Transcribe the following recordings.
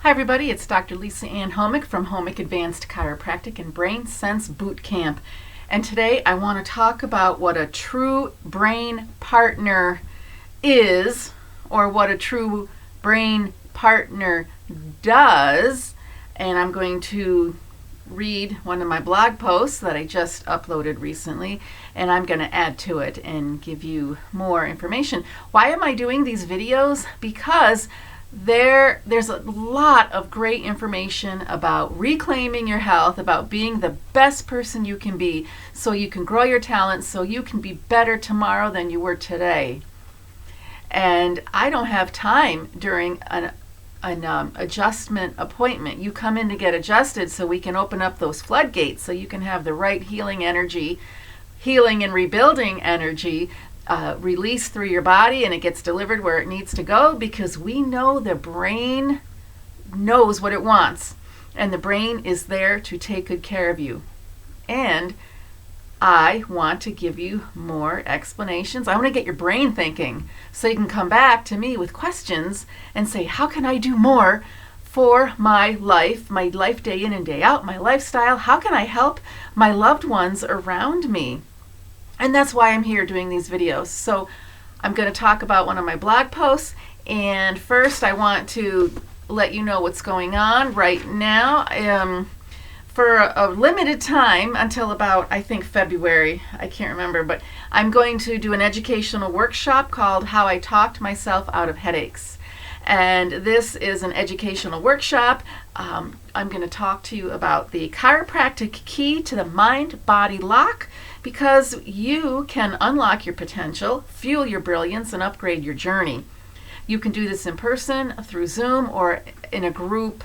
Hi everybody, it's Dr. Lisa Ann Homick from Homick Advanced Chiropractic and Brain Sense Boot Camp. And today I want to talk about what a true brain partner is, or what a true brain partner does. And I'm going to read one of my blog posts that I just uploaded recently, and I'm going to add to it and give you more information. Why am I doing these videos? Because there's a lot of great information about reclaiming your health, about being the best person you can be so you can grow your talents, so you can be better tomorrow than you were today. And I don't have time during an adjustment appointment. You come in to get adjusted so we can open up those floodgates so you can have the right healing energy, healing and rebuilding energy released through your body, and it gets delivered where it needs to go, because we know the brain knows what it wants, and the brain is there to take good care of you. And I want to give you more explanations. I want to get your brain thinking so you can come back to me with questions and say, how can I do more for my life day in and day out, my lifestyle? How can I help my loved ones around me? And that's why I'm here doing these videos. So I'm going to talk about one of my blog posts. And first, I want to let you know what's going on right now. For a limited time, until about, I think, February, I can't remember, but I'm going to do an educational workshop called How I Talked Myself Out of Headaches. And this is an educational workshop. I'm going to talk to you about the chiropractic key to the mind-body lock, because you can unlock your potential, fuel your brilliance, and upgrade your journey. You can do this in person, through Zoom, or in a group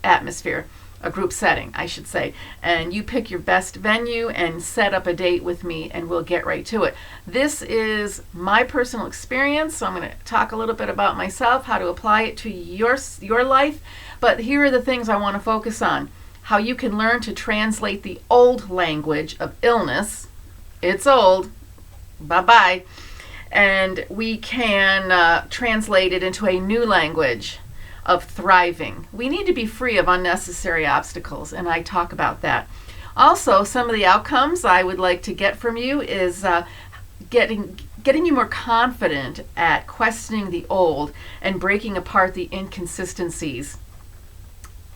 atmosphere, a group setting, I should say. And you pick your best venue and set up a date with me, and we'll get right to it. This is my personal experience, so I'm going to talk a little bit about myself, how to apply it to your life. But here are the things I want to focus on. How you can learn to translate the old language of illness. It's old. Bye-bye. And we can translate it into a new language of thriving. We need to be free of unnecessary obstacles, and I talk about that. Also, some of the outcomes I would like to get from you is getting you more confident at questioning the old and breaking apart the inconsistencies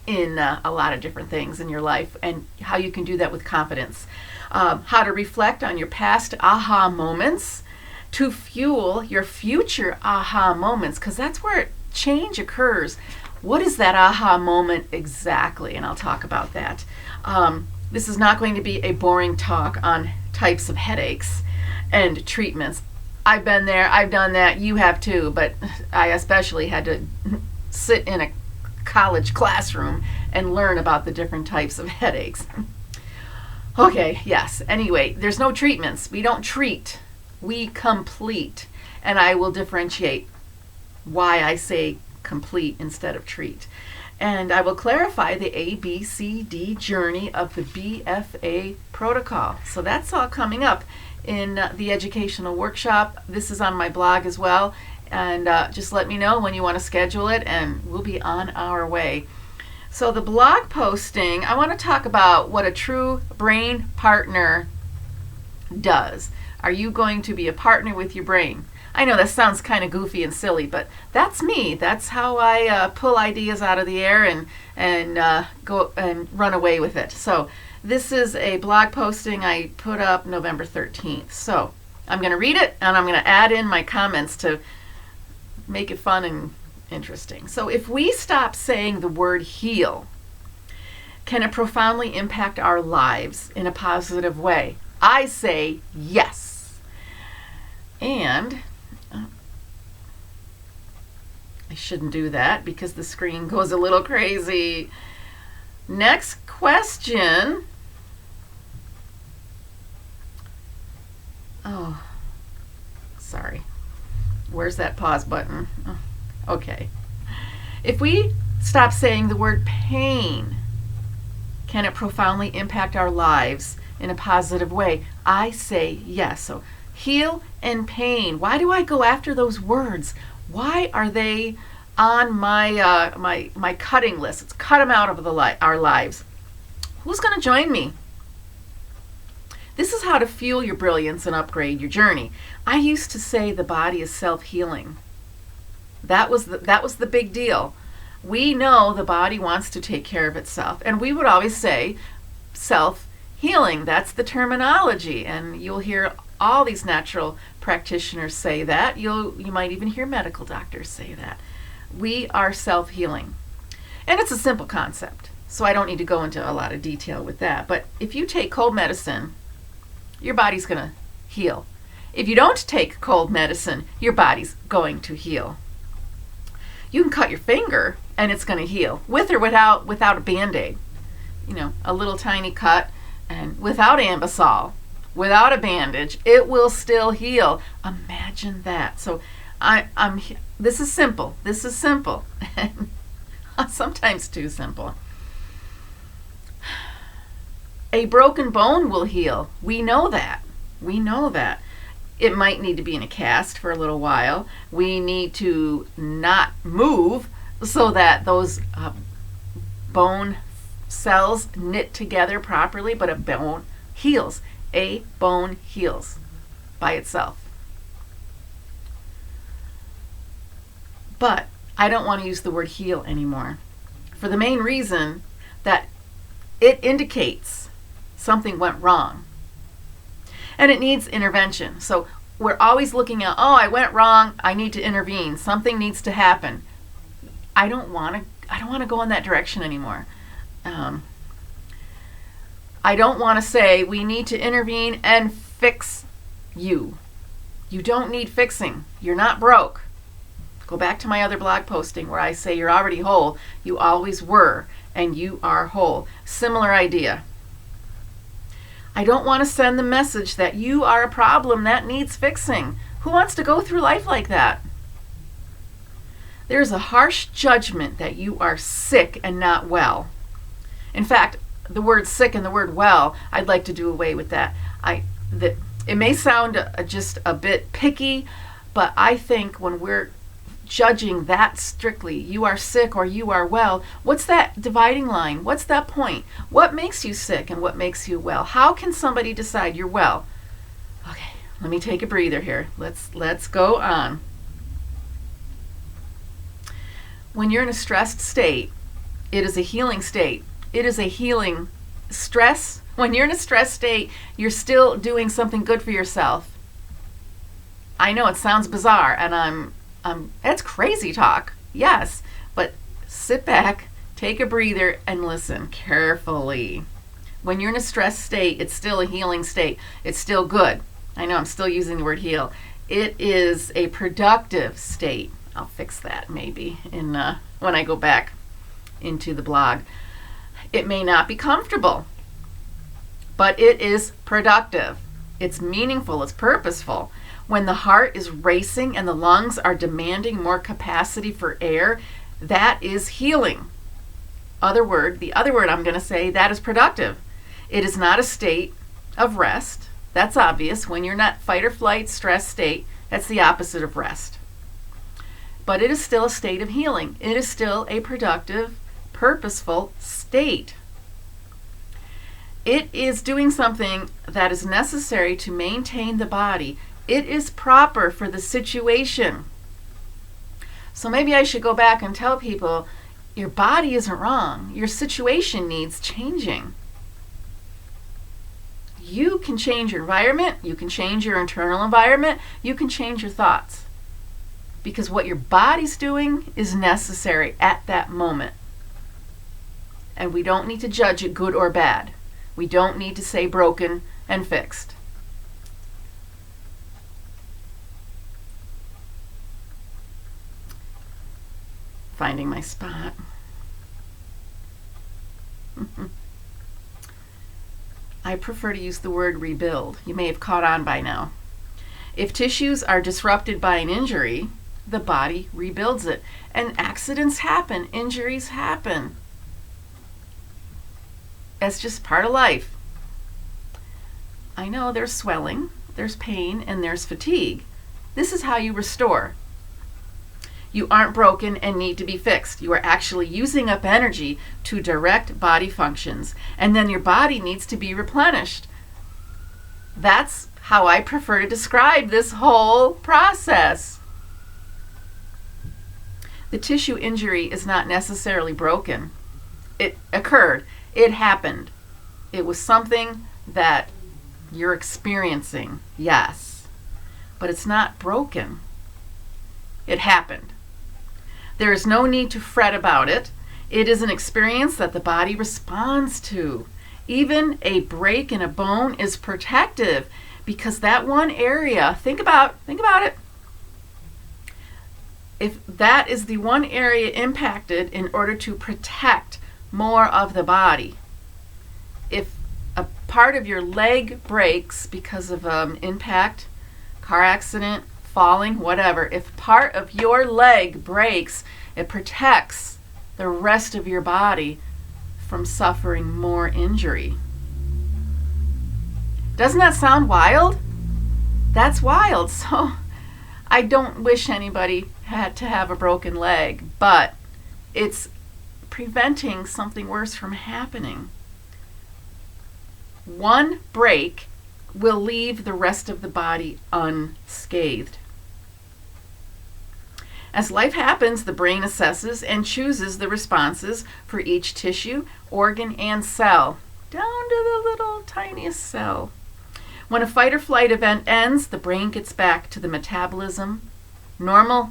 in a lot of different things in your life, and how you can do that with confidence. How to reflect on your past aha moments to fuel your future aha moments, because that's where change occurs. What is that aha moment exactly? And I'll talk about that. This is not going to be a boring talk on types of headaches and treatments. I've been there, I've done that, you have too, but I especially had to sit in a college classroom and learn about the different types of headaches. Okay, yes. Anyway, there's no treatments. We don't treat, we complete. And I will differentiate why I say complete instead of treat. And I will clarify the ABCD journey of the BFA protocol. So that's all coming up in the educational workshop. This is on my blog as well. And just let me know when you want to schedule it, and we'll be on our way. So the blog posting, I want to talk about what a true brain partner does. Are you going to be a partner with your brain? I know that sounds kind of goofy and silly, but that's me. That's how I pull ideas out of the air and go and run away with it. So this is a blog posting I put up November 13th. So I'm going to read it, and I'm going to add in my comments to make it fun and interesting. So if we stop saying the word heal, can it profoundly impact our lives in a positive way? I say yes. And I shouldn't do that because the screen goes a little crazy. Next question. Oh, sorry. Where's that pause button? Oh, okay. If we stop saying the word pain, can it profoundly impact our lives in a positive way? I say yes. So heal and pain. Why do I go after those words? Why are they on my my cutting list. Let's cut them out of our lives. Who's going to join me? This is how to fuel your brilliance and upgrade your journey. I used to say the body is self-healing. That was the big deal. We know the body wants to take care of itself, and we would always say self-healing. That's the terminology, and you'll hear all these natural practitioners say that. You might even hear medical doctors say that. We are self-healing. And it's a simple concept, so I don't need to go into a lot of detail with that. But if you take cold medicine, your body's going to heal. If you don't take cold medicine, your body's going to heal. You can cut your finger and it's going to heal, with or without a Band-Aid. A little tiny cut, and without Ambisol, without a bandage, it will still heal. Imagine that. So this is simple. This is simple. Sometimes too simple. A broken bone will heal. We know that. We know that. It might need to be in a cast for a little while. We need to not move so that those bone cells knit together properly, but a bone heals. A bone heals by itself. But I don't want to use the word heal anymore, for the main reason that it indicates something went wrong and it needs intervention. So we're always looking at, I went wrong, I need to intervene, something needs to happen. I don't want to go in that direction anymore. I don't want to say we need to intervene and fix you. You don't need fixing. You're not broke. Go back to my other blog posting where I say you're already whole. You always were, and you are whole. Similar idea. I don't want to send the message that you are a problem that needs fixing. Who wants to go through life like that? There's a harsh judgment that you are sick and not well. In fact, the word sick and the word well, I'd like to do away with that. It may sound just a bit picky, but I think when we're judging that strictly, you are sick or you are well, what's that dividing line? What's that point? What makes you sick and what makes you well? How can somebody decide you're well? Okay, let me take a breather here. Let's go on. When you're in a stressed state, it is a healing state. It is a healing stress. When you're in a stressed state, you're still doing something good for yourself. I know it sounds bizarre, and that's crazy talk. Yes, but sit back, take a breather, and listen carefully. When you're in a stressed state, it's still a healing state. It's still good. I know I'm still using the word heal. It is a productive state. I'll fix that maybe when I go back into the blog. It may not be comfortable, but it is productive. It's meaningful. It's purposeful. When the heart is racing and the lungs are demanding more capacity for air, that is healing. The other word I'm going to say, that is productive. It is not a state of rest. That's obvious. When you're not fight or flight, stress state, that's the opposite of rest. But it is still a state of healing. It is still a productive, purposeful state. It is doing something that is necessary to maintain the body. It is proper for the situation. So maybe I should go back and tell people, your body isn't wrong. Your situation needs changing. You can change your environment. You can change your internal environment. You can change your thoughts. Because what your body's doing is necessary at that moment. And we don't need to judge it good or bad. We don't need to say broken and fixed. Finding my spot. I prefer to use the word rebuild. You may have caught on by now. If tissues are disrupted by an injury, the body rebuilds it. And accidents happen, injuries happen. That's just part of life. I know there's swelling, there's pain, and there's fatigue. This is how you restore. You aren't broken and need to be fixed. You are actually using up energy to direct body functions, and then your body needs to be replenished. That's how I prefer to describe this whole process. The tissue injury is not necessarily broken. It occurred. It happened. It was something that you're experiencing, yes, but it's not broken. It happened. There is no need to fret about it. It is an experience that the body responds to. Even a break in a bone is protective because that one area, think about it. If that is the one area impacted in order to protect more of the body. If a part of your leg breaks because of impact, car accident, falling, whatever, if part of your leg breaks, it protects the rest of your body from suffering more injury. Doesn't that sound wild? That's wild. So I don't wish anybody had to have a broken leg, but it's preventing something worse from happening. One break will leave the rest of the body unscathed. As life happens, the brain assesses and chooses the responses for each tissue, organ, and cell, down to the little tiniest cell. When a fight or flight event ends, the brain gets back to the metabolism, the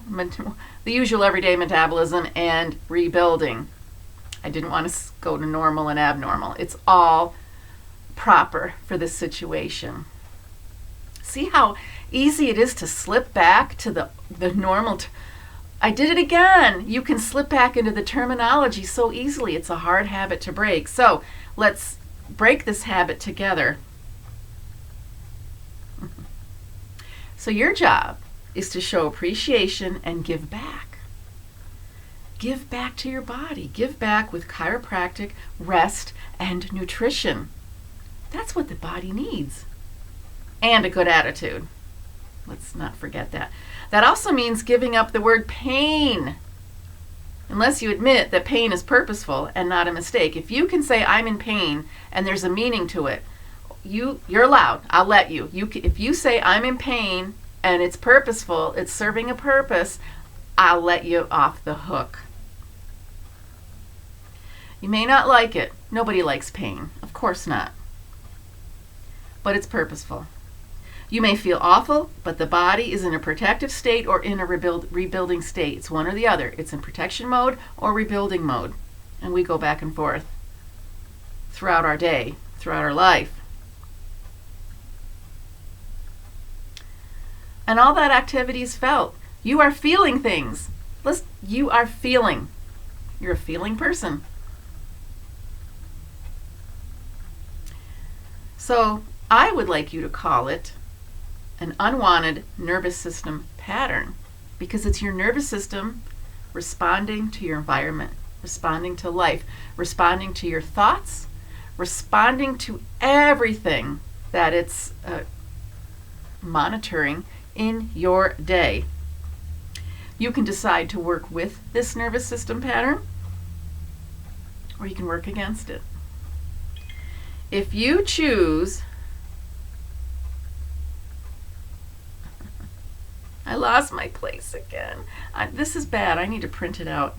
usual everyday metabolism, and rebuilding. I didn't want to go to normal and abnormal. It's all proper for this situation. See how easy it is to slip back to the normal. I did it again. You can slip back into the terminology so easily. It's a hard habit to break. So let's break this habit together. So your job is to show appreciation and give back. Give back to your body. Give back with chiropractic, rest, and nutrition. That's what the body needs. And a good attitude. Let's not forget that. That also means giving up the word pain. Unless you admit that pain is purposeful and not a mistake. If you can say, I'm in pain, and there's a meaning to it, you're allowed. I'll let you. If you say, I'm in pain, and it's purposeful, it's serving a purpose, I'll let you off the hook. You may not like it. Nobody likes pain. Of course not. But it's purposeful. You may feel awful, but the body is in a protective state or in a rebuilding state. It's one or the other. It's in protection mode or rebuilding mode. And we go back and forth throughout our day, throughout our life. And all that activity is felt. You are feeling things. You are feeling. You're a feeling person. So I would like you to call it an unwanted nervous system pattern, because it's your nervous system responding to your environment, responding to life, responding to your thoughts, responding to everything that it's monitoring in your day. You can decide to work with this nervous system pattern, or you can work against it. If you choose, I lost my place again. This is bad. I need to print it out.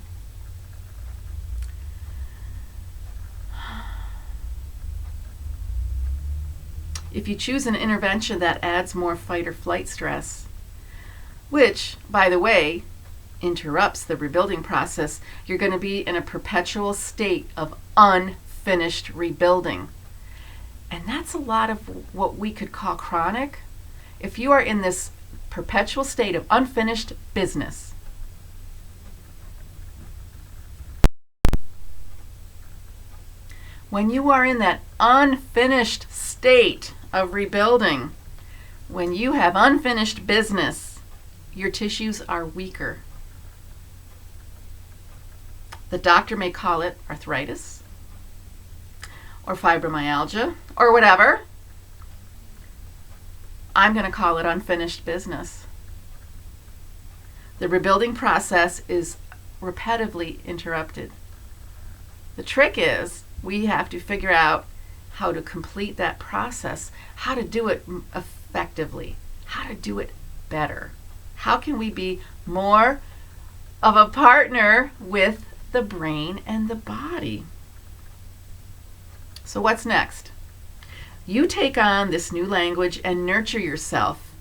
If you choose an intervention that adds more fight or flight stress, which, by the way, interrupts the rebuilding process, you're going to be in a perpetual state of unfinished rebuilding. And that's a lot of what we could call chronic. If you are in this perpetual state of unfinished business, when you are in that unfinished state of rebuilding, when you have unfinished business, your tissues are weaker. The doctor may call it arthritis or fibromyalgia or whatever. I'm going to call it unfinished business. The rebuilding process is repetitively interrupted. The trick is we have to figure out how to complete that process, how to do it effectively, how to do it better. How can we be more of a partner with the brain and the body? So what's next? You take on this new language and nurture yourself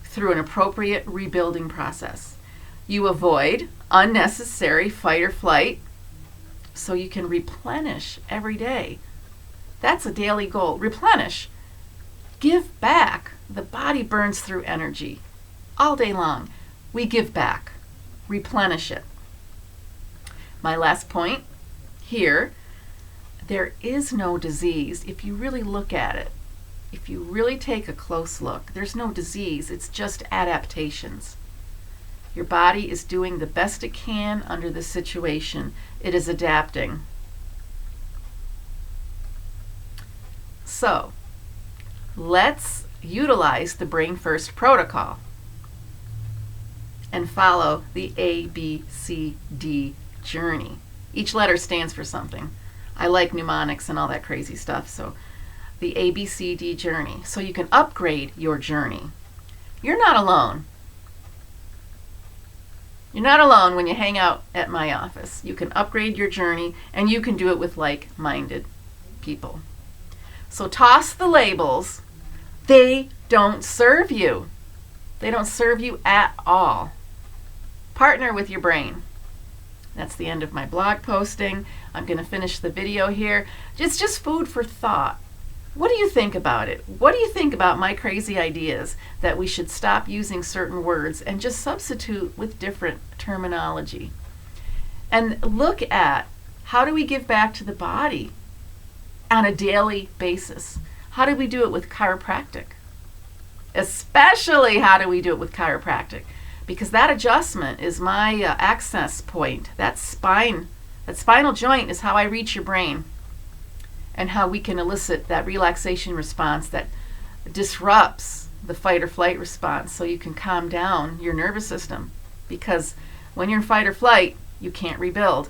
through an appropriate rebuilding process. You avoid unnecessary fight or flight so you can replenish every day. That's a daily goal. Replenish. Give back. The body burns through energy all day long. We give back. Replenish it. My last point here, there is no disease. If you really look at it, if you really take a close look, there's no disease. It's just adaptations. Your body is doing the best it can under the situation. It is adapting. So, let's utilize the Brain First protocol and follow the ABCD journey. Each letter stands for something. I like mnemonics and all that crazy stuff, so the ABCD journey. So you can upgrade your journey. You're not alone. You're not alone when you hang out at my office. You can upgrade your journey, and you can do it with like-minded people. So toss the labels. They don't serve you. They don't serve you at all. Partner with your brain. That's the end of my blog posting. I'm going to finish the video here. It's just food for thought. What do you think about it? What do you think about my crazy ideas that we should stop using certain words and just substitute with different terminology? And look at, how do we give back to the body on a daily basis? How do we do it with chiropractic? Especially, how do we do it with chiropractic? Because that adjustment is my access point. That spinal joint is how I reach your brain, and how we can elicit that relaxation response that disrupts the fight or flight response so you can calm down your nervous system. Because when you're in fight or flight, you can't rebuild.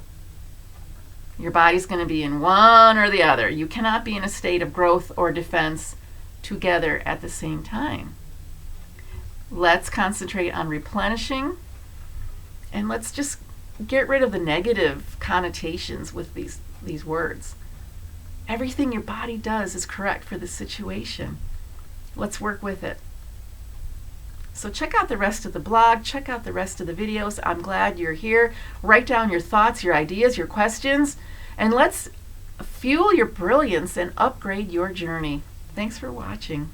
Your body's going to be in one or the other. You cannot be in a state of growth or defense together at the same time. Let's concentrate on replenishing, and let's just get rid of the negative connotations with these words. Everything your body does is correct for the situation. Let's work with it. So check out the rest of the blog, check out the rest of the videos. I'm glad you're here. Write down your thoughts, your ideas, your questions, and let's fuel your brilliance and upgrade your journey. Thanks for watching.